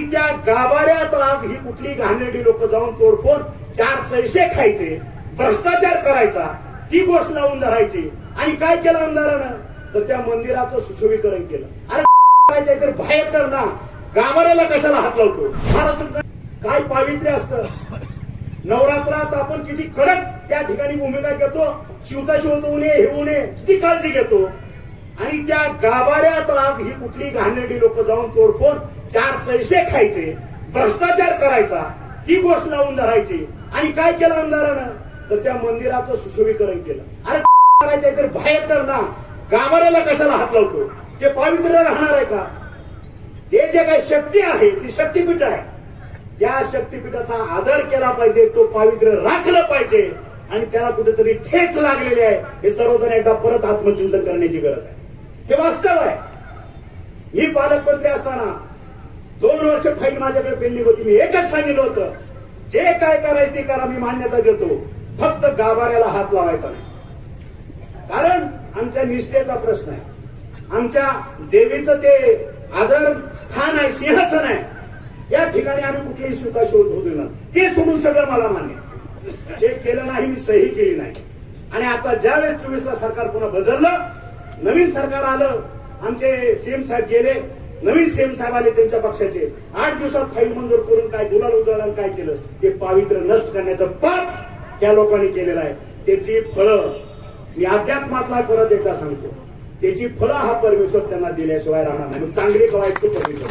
आणि त्या गाभाऱ्यात आज ही कुठली घाणेरडी लोक जाऊन तोडफोड 4 पैसे खायचे, भ्रष्टाचार करायचा, ती गोष्ट लावून धरायची. आणि काय केलं आमदारानं? तर त्या मंदिराचं सुशोभीकरण केलं. अरे करायचंय तर बाहेर कर ना, गाभाऱ्याला कशाला हात लावतो? महाराष्ट्र काय पावित्र्य असतं. नवरात्रात आपण किती कडक त्या ठिकाणी भूमिका घेतो, शिवता होऊ नये, हे होऊ नये, किती काळजी घेतो. आणि त्या गाभाऱ्यात आज ही कुठली घाणेरडी लोक जाऊन तोडफोड 4 पैसे खायचे, भ्रष्टाचार करायचा, ती गोष्ट लावून धरायची. आणि काय केलं आमदारानं? तर त्या मंदिराचं सुशोभीकरण केलं. अरे करायचंय तर बाहेर कर ना, गाभाऱ्याला कशाला हात लावतो? ते पावित्र्य राहणार आहे का? ते जे काही शक्ती आहे ती शक्तीपीठ आहे, त्या शक्तीपीठाचा आदर केला पाहिजे, तो पावित्र्य राखलं पाहिजे. आणि त्याला कुठेतरी ठेच लागलेली आहे. हे सर्वजण एकदा परत आत्मचिंतन करण्याची गरज आहे. हे वास्तव आहे. मी पालकमंत्री असताना 2 वर्ष फाईल माझ्याकडे पेंडिंग होती. मी एकच सांगितलं होतं, जे काय करायचं ते करा, मी मान्यता देतो, फक्त गाभाऱ्याला हात लावायचा नाही. कारण आमच्या निष्ठेचा प्रश्न आहे, आमच्या देवीचं ते आदर स्थान आहे, सिंहासन आहे. या ठिकाणी आम्ही कुठलीही सुका शोध होतो ना, ते सोडून सगळं मला मान्य. जे केलं नाही, मी सही केली नाही. आणि आता ज्यावेळेस 24ला सरकार पुन्हा बदललं, नवीन सरकार आलं, आमचे सीएम साहेब गेले, नवीन सीएम साहेब आले त्यांच्या पक्षाचे. 8 दिवसात फाईल मंजूर करून काय गुलाल उधळलं, काय केलं? ते पावित्र्य नष्ट करण्याचं पाप त्या लोकांनी केलेलं आहे. त्याची फळं मी अध्यात्मातला परत एकदा सांगतो, त्याची फळं हा परमेश्वर त्यांना दिल्याशिवाय राहणार नाही. चांगली वाईट तो परमेश्वर.